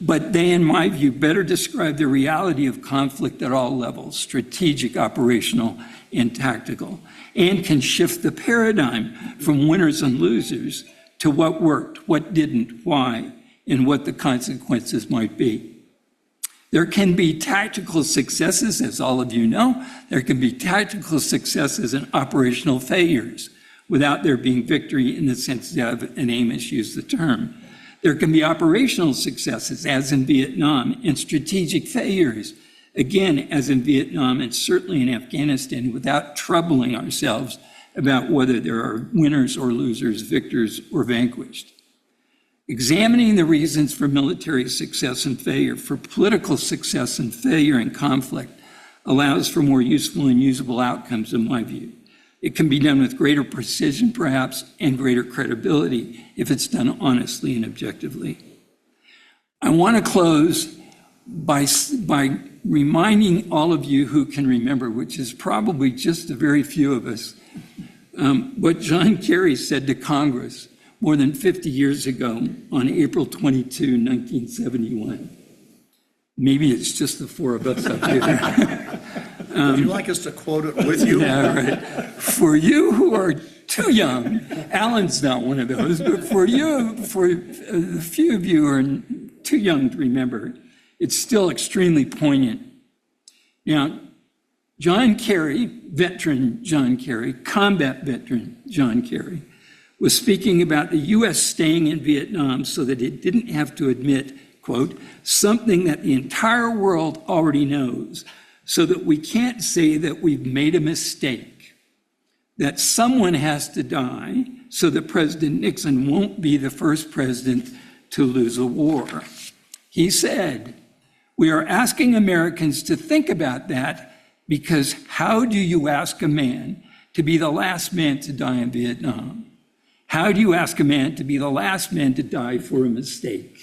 But they, in my view, better describe the reality of conflict at all levels, strategic, operational, and tactical, and can shift the paradigm from winners and losers to what worked, what didn't, why, and what the consequences might be. There can be tactical successes, as all of you know. There can be tactical successes and operational failures without there being victory in the sense Zev and Amos used the term. There can be operational successes, as in Vietnam, and strategic failures, again, as in Vietnam and certainly in Afghanistan, without troubling ourselves about whether there are winners or losers, victors or vanquished. Examining the reasons for military success and failure, for political success and failure and conflict, allows for more useful and usable outcomes, in my view. It can be done with greater precision, perhaps, and greater credibility if it's done honestly and objectively. I want to close by reminding all of you who can remember, which is probably just a very few of us, what John Kerry said to Congress more than 50 years ago on April 22, 1971. Maybe it's just the four of us up here. Would you like us to quote it with you? Yeah, right. For you who are too young, Alan's not one of those, but for you, for the few of you who are too young to remember, it's still extremely poignant. Now, John Kerry, veteran John Kerry, combat veteran John Kerry, was speaking about the U.S. staying in Vietnam so that it didn't have to admit, quote, something that the entire world already knows, so that we can't say that we've made a mistake, that someone has to die so that President Nixon won't be the first president to lose a war. He said, we are asking Americans to think about that, because how do you ask a man to be the last man to die in Vietnam? How do you ask a man to be the last man to die for a mistake?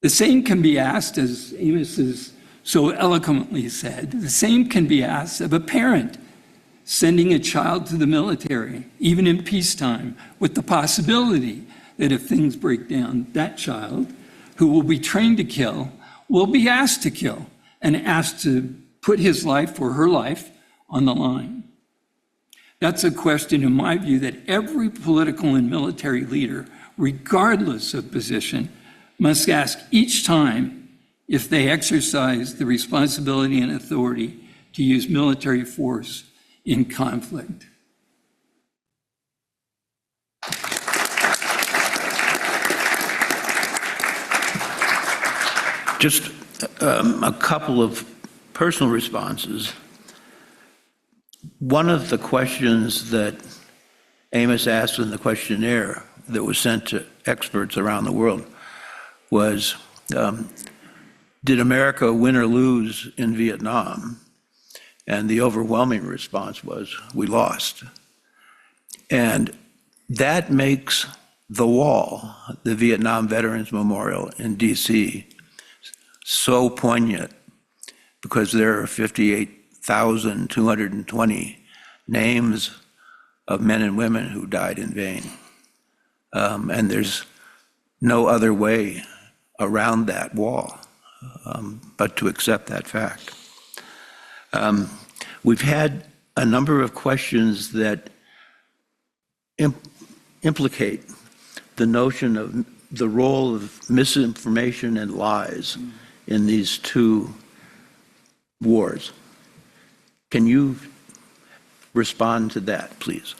The same can be asked, as Amos has so eloquently said, the same can be asked of a parent sending a child to the military, even in peacetime, with the possibility that if things break down, that child, who will be trained to kill, will be asked to kill and asked to put his life or her life on the line. That's a question, in my view, that every political and military leader, regardless of position, must ask each time if they exercise the responsibility and authority to use military force in conflict. Just a couple of personal responses. One of the questions that Amos asked in the questionnaire that was sent to experts around the world was, did America win or lose in Vietnam? And the overwhelming response was, we lost. And that makes the wall, the Vietnam Veterans Memorial in DC, so poignant, because there are 58,220 names of men and women who died in vain. And there's no other way around that wall but to accept that fact. We've had a number of questions that implicate the notion of the role of misinformation and lies in these two wars. Can you respond to that, please?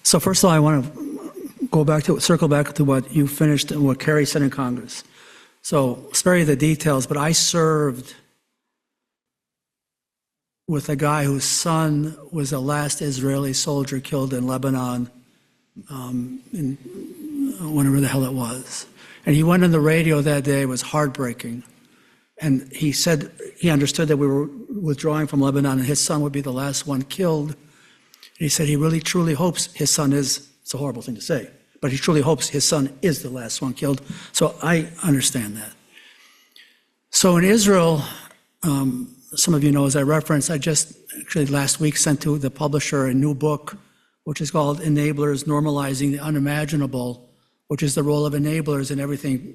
So first of all, I want to circle back to what you finished and what Kerry said in Congress. So spare you the details, but I served with a guy whose son was the last Israeli soldier killed in Lebanon, in whenever the hell it was. And he went on the radio that day. It was heartbreaking. And he said he understood that we were withdrawing from Lebanon and his son would be the last one killed. And he said he really truly hopes his son is, it's a horrible thing to say, but he truly hopes his son is the last one killed. So I understand that. So in Israel, some of you know, as I referenced, I just actually last week sent to the publisher a new book, which is called Enablers, Normalizing the Unimaginable, which is the role of enablers in everything,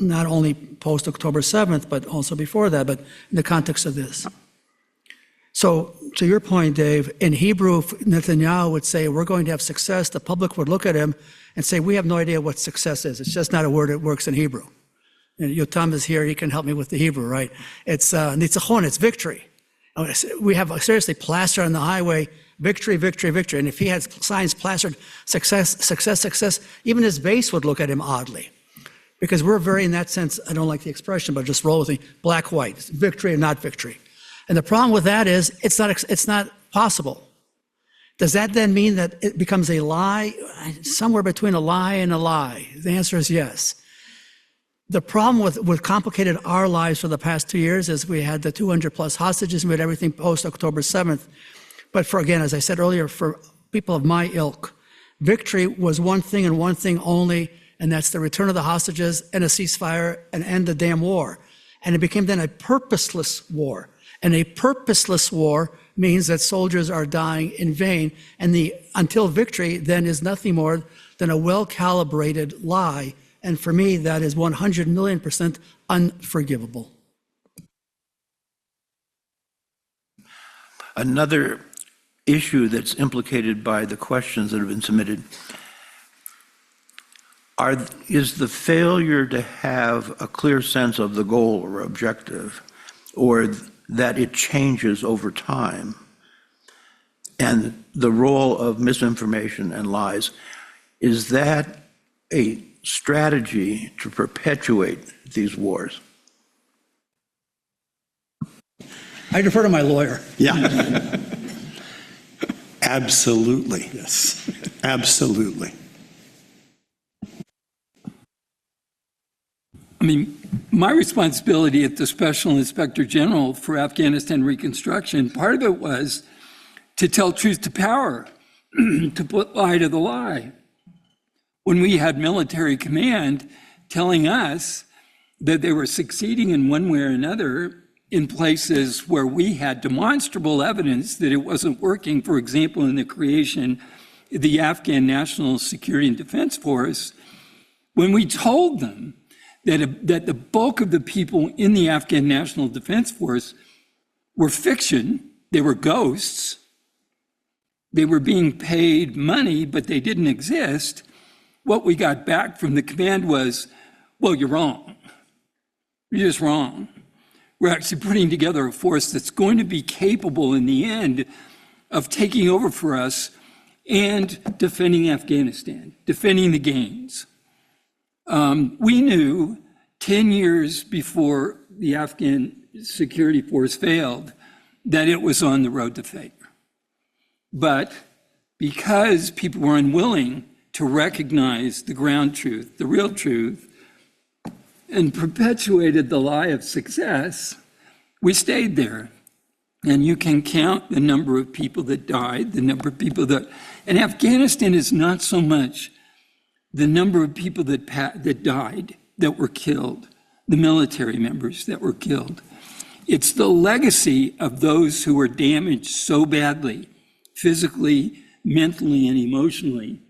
not only post-October 7th, but also before that, but in the context of this. So to your point, Dave, in Hebrew, if Netanyahu would say, we're going to have success, the public would look at him and say, we have no idea what success is. It's just not a word that works in Hebrew. And Yotam is here, he can help me with the Hebrew, right? It's nitzachon, it's victory. We have seriously plastered on the highway, victory, victory, victory. And if he had signs plastered, success, success, success, even his base would look at him oddly. Because we're very, in that sense, I don't like the expression, but just roll with me, black, white, it's victory or not victory. And the problem with that is it's not possible. Does that then mean that it becomes a lie? Somewhere between a lie and a lie. The answer is yes. The problem with what complicated our lives for the past 2 years is we had the 200 plus hostages and we had everything post October 7th. But for, again, as I said earlier, for people of my ilk, victory was one thing and one thing only, and that's the return of the hostages and a ceasefire and end the damn war. And it became then a purposeless war. And a purposeless war means that soldiers are dying in vain. And until victory then is nothing more than a well-calibrated lie. And for me, that is 100,000,000% unforgivable. Another issue that's implicated by the questions that have been submitted is the failure to have a clear sense of the goal or objective, or that it changes over time, and the role of misinformation and lies. Is that a strategy to perpetuate these wars? I defer to my lawyer. Yeah. Absolutely. Yes. Absolutely. I mean, my responsibility at the Special Inspector General for Afghanistan Reconstruction, part of it was to tell truth to power, to put lie to the lie. When we had military command telling us that they were succeeding in one way or another in places where we had demonstrable evidence that it wasn't working, for example, in the creation of the Afghan National Security and Defense Force, when we told them that the bulk of the people in the Afghan National Defense Force were fiction, they were ghosts, they were being paid money, but they didn't exist, what we got back from the command was, well, you're wrong. You're just wrong. We're actually putting together a force that's going to be capable in the end of taking over for us and defending Afghanistan, defending the gains. We knew 10 years before the Afghan security force failed that it was on the road to failure. But because people were unwilling to recognize the ground truth, the real truth, and perpetuated the lie of success, we stayed there. And you can count the number of people that died, the number of people that, and Afghanistan is not so much the number of people that died, that were killed, the military members that were killed. It's the legacy of those who were damaged so badly, physically, mentally, and emotionally,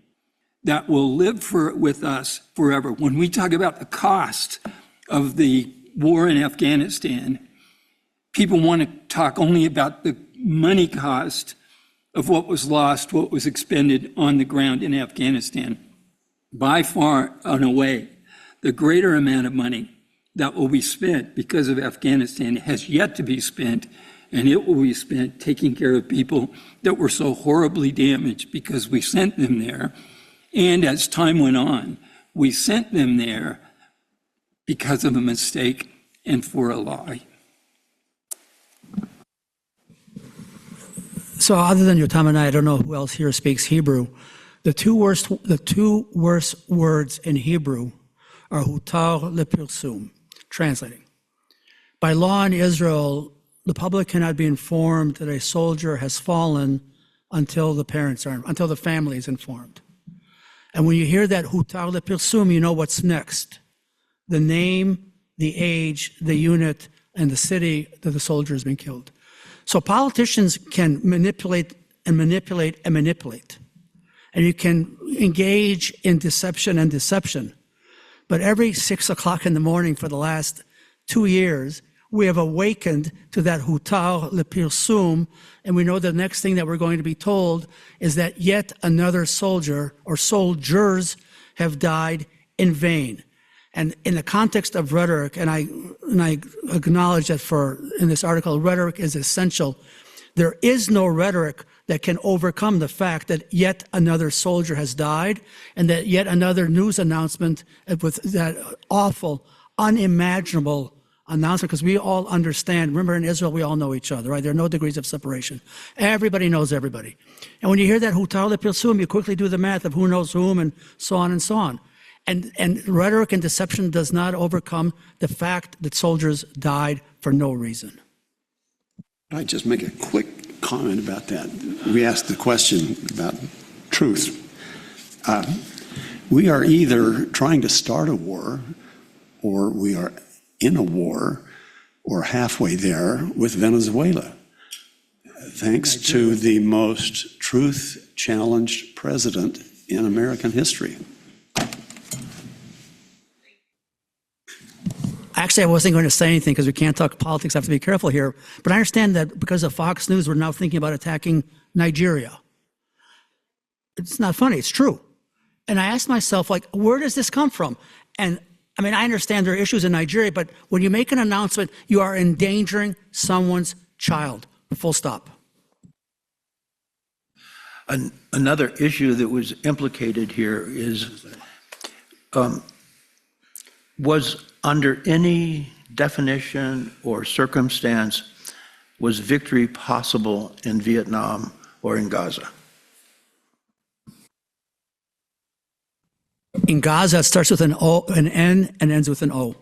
that will live with us forever. When we talk about the cost of the war in Afghanistan, people want to talk only about the money cost of what was lost, what was expended on the ground in Afghanistan. By far and away, the greater amount of money that will be spent because of Afghanistan has yet to be spent, and it will be spent taking care of people that were so horribly damaged because we sent them there. And as time went on, we sent them there because of a mistake and for a lie. So other than Yotam and I don't know who else here speaks Hebrew. The two worst words in Hebrew are hutar lepirsum, translating. By law in Israel, the public cannot be informed that a soldier has fallen until the family is informed. And when you hear that hutar lepirsum, you know what's next. The name, the age, the unit, and the city that the soldier has been killed. So politicians can manipulate and manipulate and manipulate. And you can engage in deception and deception. But every 6 o'clock in the morning for the last 2 years, we have awakened to that hutar lepirsum, and we know the next thing that we're going to be told is that yet another soldier or soldiers have died in vain. And in the context of rhetoric, and I acknowledge that in this article, rhetoric is essential. There is no rhetoric that can overcome the fact that yet another soldier has died and that yet another news announcement with that awful, unimaginable announcement, because we all understand, remember in Israel, we all know each other, right? There are no degrees of separation. Everybody knows everybody. And when you hear that hutar lepirsum, you quickly do the math of who knows whom and so on and so on. And rhetoric and deception does not overcome the fact that soldiers died for no reason. I'd just make a quick comment about that. We asked the question about truth. We are either trying to start a war, or we are in a war, or halfway there with Venezuela, thanks to the most truth-challenged president in American history. Actually, I wasn't going to say anything because we can't talk politics. I have to be careful here. But I understand that because of Fox News, we're now thinking about attacking Nigeria. It's not funny. It's true. And I asked myself, like, where does this come from? And I mean, I understand there are issues in Nigeria, but when you make an announcement, you are endangering someone's child. Full stop. Another issue that was implicated here is, was under any definition or circumstance, was victory possible in Vietnam or in Gaza? In Gaza, it starts with an O, an N, and ends with an O.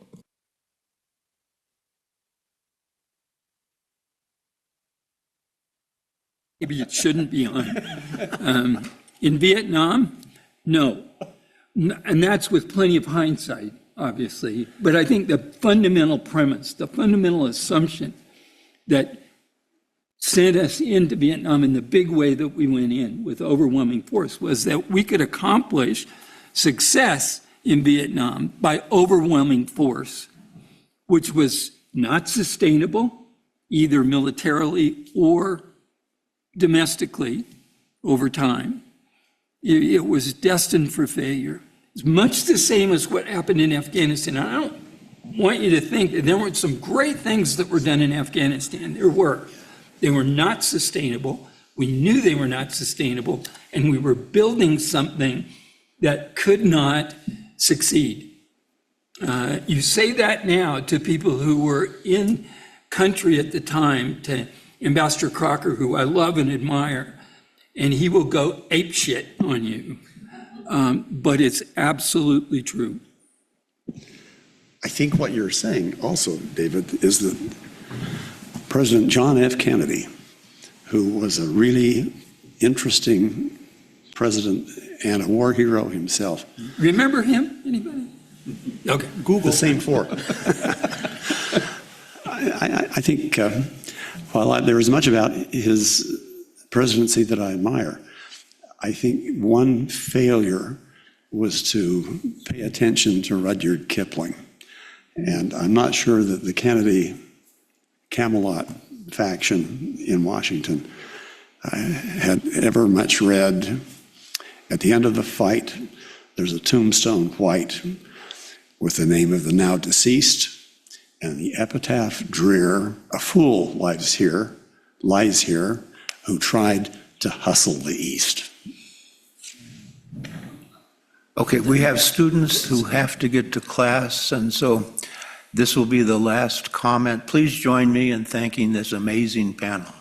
Maybe it shouldn't be on. In Vietnam, no. And that's with plenty of hindsight, obviously. But I think the fundamental premise, the fundamental assumption that sent us into Vietnam in the big way that we went in with overwhelming force was that we could accomplish success in Vietnam by overwhelming force, which was not sustainable, either militarily or domestically, over time. It was destined for failure. It's much the same as what happened in Afghanistan. I don't want you to think that there weren't some great things that were done in Afghanistan. There were. They were not sustainable. We knew they were not sustainable, and we were building something that could not succeed. You say that now to people who were in country at the time, to Ambassador Crocker, who I love and admire, and he will go apeshit on you. But it's absolutely true. I think what you're saying also, David, is that President John F. Kennedy, who was a really interesting president and a war hero himself. Remember him? Anybody? Okay. Google. The same four. I think while there is much about his presidency that I admire, I think one failure was to pay attention to Rudyard Kipling. And I'm not sure that the Kennedy Camelot faction in Washington had ever much read. At the end of the fight, there's a tombstone white with the name of the now deceased and the epitaph drear, a fool lies here, who tried to hustle the East. Okay, we have students who have to get to class, and so this will be the last comment. Please join me in thanking this amazing panel.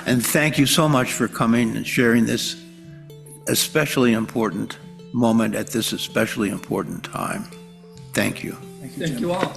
And thank you so much for coming and sharing this especially important moment at this especially important time. Thank you. Thank you all.